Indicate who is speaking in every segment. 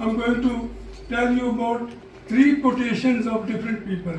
Speaker 1: I'm going to tell you about 3 quotations of different people।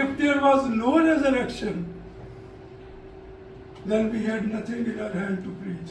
Speaker 1: if there was no resurrection, then we had nothing in our hand to preach।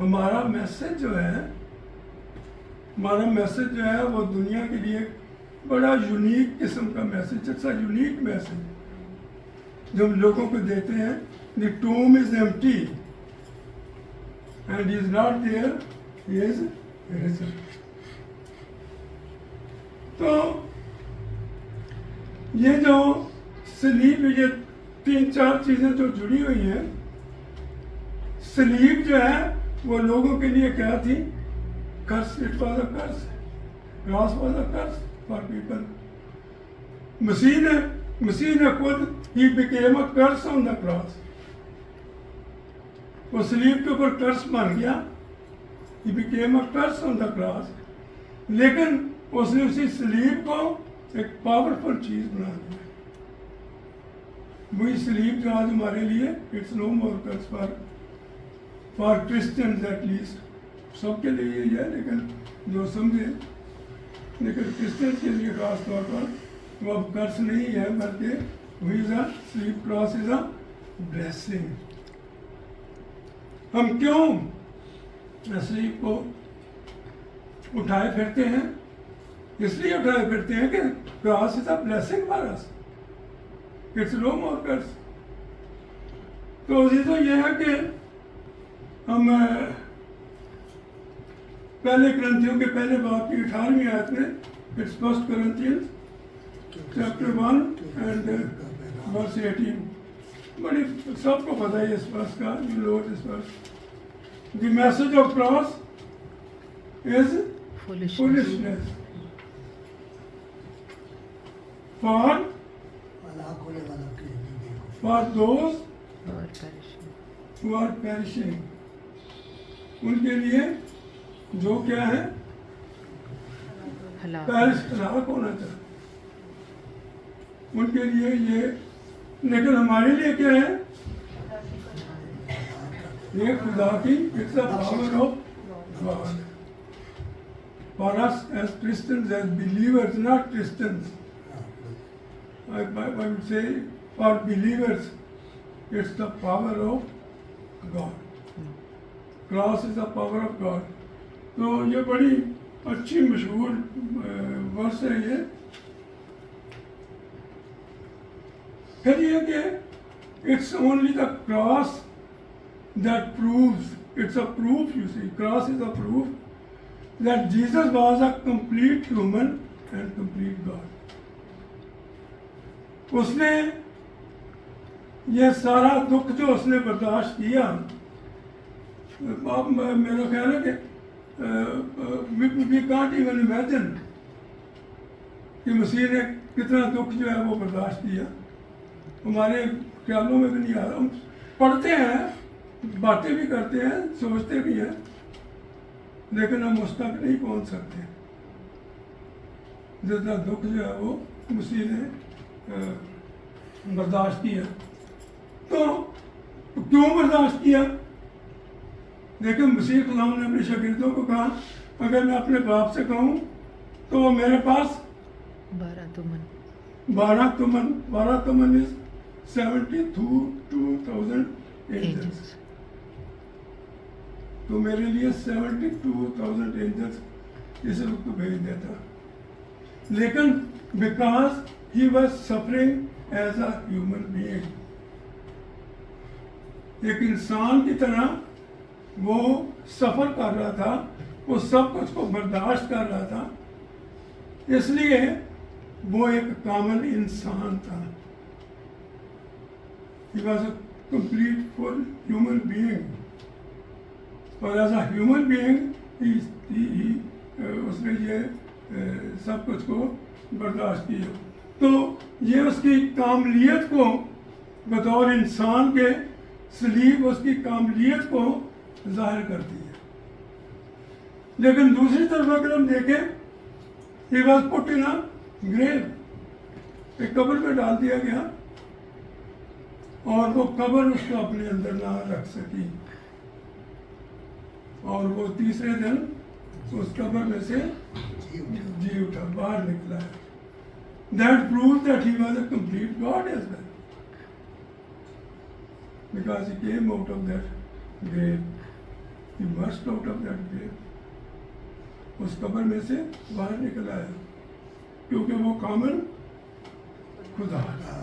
Speaker 1: ہمارا message جو ہے وہ دنیا کے لیے بڑا unique قسم کا message, it's a unique message جو ہم لوگوں کو دیتے ہیں. The tomb is empty and is not there, he is risen. تو یہ جو سلیب، یہ 3-4 چیزیں جو جڑی ہوئی ہیں. سلیب جو ہے وہ لوگوں کے لیے کیا تھی؟ Curse. It was a curse. Cross was a curse for people. مسیح نے خود ہی became a curse on the cross. وہ سلیب کے اوپر کرس بن گیا. He became a curse on the cross. لیکن اس نے اسی سلیب کو ایک پاورفل چیز بنا دیا. وہی سلیب جو آج ہمارے لیے it's no more curse for Christians at least. سب کے لیے یہ ہے لیکن جو سمجھے، لیکن کرسچنز کے لیے خاص طور پر وہ اب کرس نہیں ہے، بلکہ وہی سلیب کراس از اے بلیسنگ. ہم کیوں سلیب کو اٹھائے پھرتے ہیں؟ اس لیے اٹھائے پھرتے ہیں کہ cross is a blessing for us. It's no more curse. تو عزیزو یہ ہے کہ ہم پہلے کرنتھیوں کے پہلے باب کی 18ویں آیت میں، it's first Corinthians chapter 1 and verse 18. بڑی سب کو پتہ ہے اس ورس کا. You know this verse. The message of cross is foolishness for those who are perishing. ان کے لیے جو کیا ہے؟ ہلاک ہونا چاہتے. ان کے لیے یہ، لیکن ہمارے لیے کیا ہے؟ یہ خدا کی it's a power of God. For us as Christians, as believers, not Christians, I would say for believers, it's the power of God. Cross is the power of God. تو یہ بڑی اچھی مشہور ورس ہے یہ. پھر یہ کہ it's only the cross that proves, it's a proof, you see, cross is a proof that Jesus was a complete human and complete God. اس نے یہ سارا دکھ جو اس نے برداشت کیا، میرا خیال ہے کہ we can't even imagine کہ مسیح نے کتنا دکھ جو ہے وہ برداشت کیا. ہمارے خیالوں میں بھی نہیں آ رہا. ہم پڑھتے ہیں، باتیں بھی کرتے ہیں، سوچتے بھی ہیں، لیکن ہم اس تک نہیں پہنچ سکتے جتنا دکھ جو ہے وہ مسیح نے برداشت کیا. تو کیوں برداشت کیا؟ لیکن مسیح خدا نے اپنے شاگردوں کو کہا، اگر میں اپنے باپ سے کہوں تو میرے پاس 12 تمن از 72,000 اینجلس. تو میرے لیے 72,000 اینجلس اس وقت بھیج دیتا. لیکن because he was suffering as a human being, ایک انسان کی طرح وہ سفر کر رہا تھا، وہ سب کچھ کو برداشت کر رہا تھا. اس لیے وہ ایک کامل انسان تھا. He was a complete full human being. اور ایز اے ہیومن بینگ اس نے یہ سب کچھ کو برداشت کیا. تو یہ اس کی کاملیت کو بطور انسان کے، سلیب اس کی کاملیت کو ظاہر کرتی ہے. لیکن دوسری طرف اگر ہم دیکھیں، he was put in a grave، ایک قبر میں ڈال دیا گیا، اور وہ قبر اس کو اپنے اندر نہ رکھ سکی، اور وہ تیسرے دن اس قبر میں سے جی اٹھا، باہر نکلا ہے. That proves that he was a complete God as well, because he came out of that grave. he burst out of that grave. اس قبر میں سے باہر نکل آیا کیونکہ وہ کامل خدا تھا.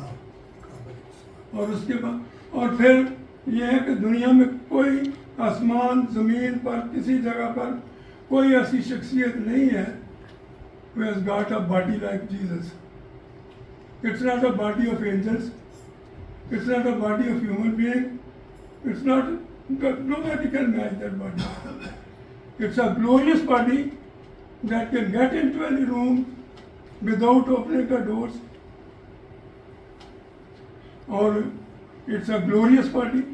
Speaker 1: اور اس کے بعد اور پھر یہ ہے کہ دنیا میں کوئی آسمان زمین پر کسی جگہ پر کوئی ایسی شخصیت نہیں ہے who has got a body like Jesus. It's not a body of angels. It's not a body of human being. It's not, nobody can match that body. It's a glorious body that can get into any room without opening the doors. Or it's a glorious body.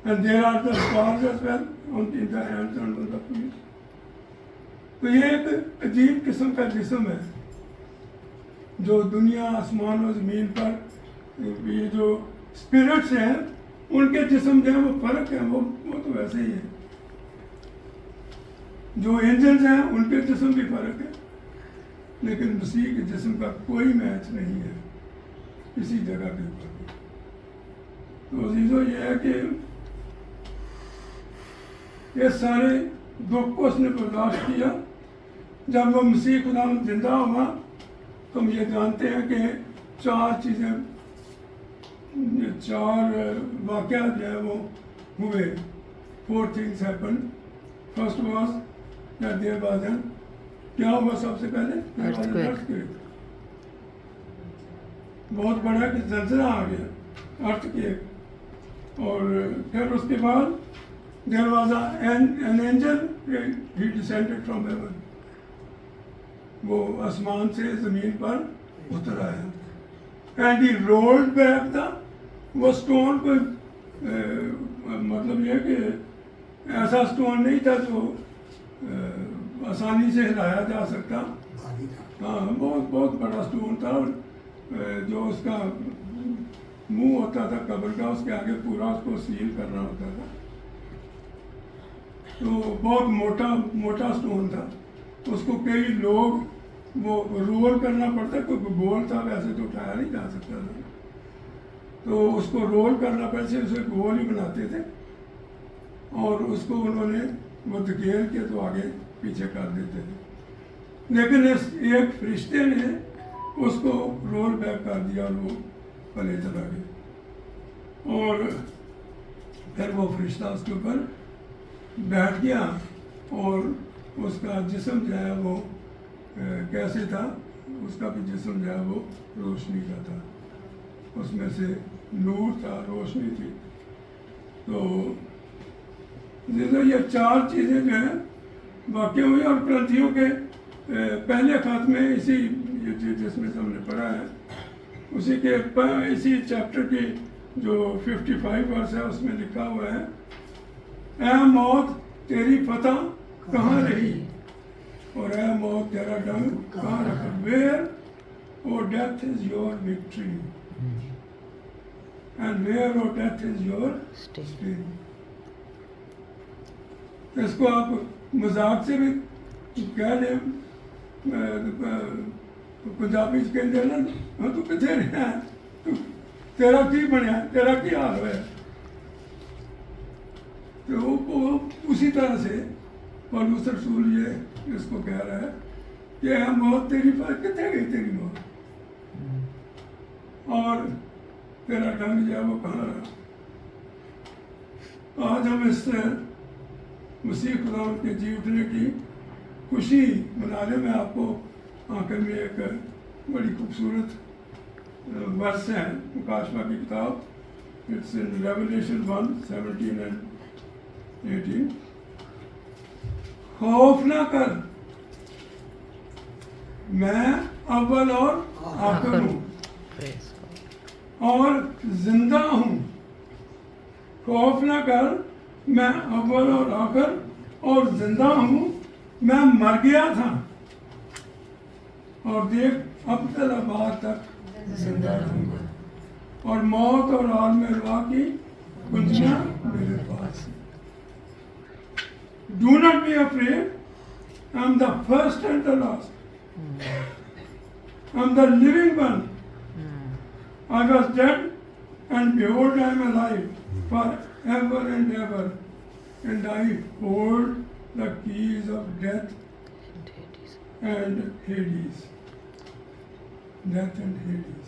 Speaker 1: And there are the scars as well in the hands and on the feet. تو یہ ایک عجیب قسم کا جسم ہے جو دنیا آسمان و زمین پر یہ جو اسپرٹس ہیں ان کے جسم جو ہیں وہ فرق ہیں وہ تو ویسے ہی ہیں. جو اینجلز ہیں ان کے جسم بھی فرق ہے لیکن مسیح کے جسم کا کوئی میچ نہیں ہے کسی جگہ کے اوپر. تو عزیزو یہ ہے کہ یہ سارے دکھ کو اس نے برداشت کیا. جب وہ مسیح خدا زندہ ہوا تو ہم یہ جانتے ہیں کہ چار چیزیں چار واقعات جو ہیں وہ ہوئے. 4 things happened. First was that there was an کیا ہوا سب سے پہلے earthquake. بہت بڑا کہ زلزلہ آ گیا earthquake. اور پھر اس کے بعد there was an angel, he descended from heaven. وہ آسمان سے زمین پر اتر آیا. And he rolled back وہ اسٹون کو مطلب یہ کہ ایسا اسٹون نہیں تھا جو آسانی سے ہلایا جا سکتا. ہاں بہت بڑا اسٹون تھا جو اس کا منہ ہوتا تھا قبر کا اس کے آگے پورا اس کو سیل کرنا ہوتا تھا. تو بہت موٹا اسٹون تھا. اس کو کئی لوگ وہ رول کرنا پڑتا کیونکہ گول تھا ویسے تو اٹھایا نہیں جا سکتا تھا. تو اس کو رول کرنا پڑتا اسے گول ہی بناتے تھے اور اس کو انہوں نے وہ دھکیل کے تو آگے پیچھے کر دیتے تھے. لیکن ایک فرشتے نے اس کو رول بیک کر دیا اور وہ پلے چلا گیا. اور پھر وہ فرشتہ اس کے اوپر بیٹھ گیا اور اس کا جسم جو ہے وہ کیسے تھا. اس کا بھی جسم جو ہے وہ روشنی کا تھا. اس میں سے نور تھا روشنی تھی. تو یہ چار چیزیں جو ہیں واقع ہوئی. اور کرنتھیوں کے پہلے خط میں اسی جس میں ہم نے پڑھا ہے اسی کے اسی چیپٹر کی جو 55 ورس ہے اس میں لکھا ہوا ہے اے موت تیری فتح کہاں رہی اور اے موت تیرا ڈنگ کہاں رکھا. Where O death is your victory and where O death is your sting. اس کو آپ مذاق سے بھی کہہ لیں پنجابی کہتے ہیں نا تو کتنے رہا تیرا کی بنیا تیرا کی حال ہوا. تو وہ اسی طرح سے پولس رسول یہ اس کو کہہ رہا ہے کہ موت تیری کتنے گئی تیری موت اور تیرا ڈنگ جو ہے وہ کہاں رہا. آج ہم اس مسیح خدا کے جی اٹھنے کی خوشی منانے میں آپ کو آخر میں ایک بڑی خوبصورت ورس ہے مکاشفہ کی کتاب. It's in Revelation 1:17 and 18. خوف نہ کر میں اول اور آخر ہوں اور زندہ ہوں. خوف نہ کر میں اول اور آخر اور زندہ ہوں. میں مر گیا تھا اور دیکھ اب آباد تک زندہ رہوں گا اور موت اور عالم ارواح کی کنجیاں میرے پاس. Do not be afraid. I am the first and the last. I am the living one. I was dead and behold I am alive forever and ever. and I hold the keys of death and Hades. Death and Hades.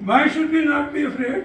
Speaker 1: Why should we not be afraid?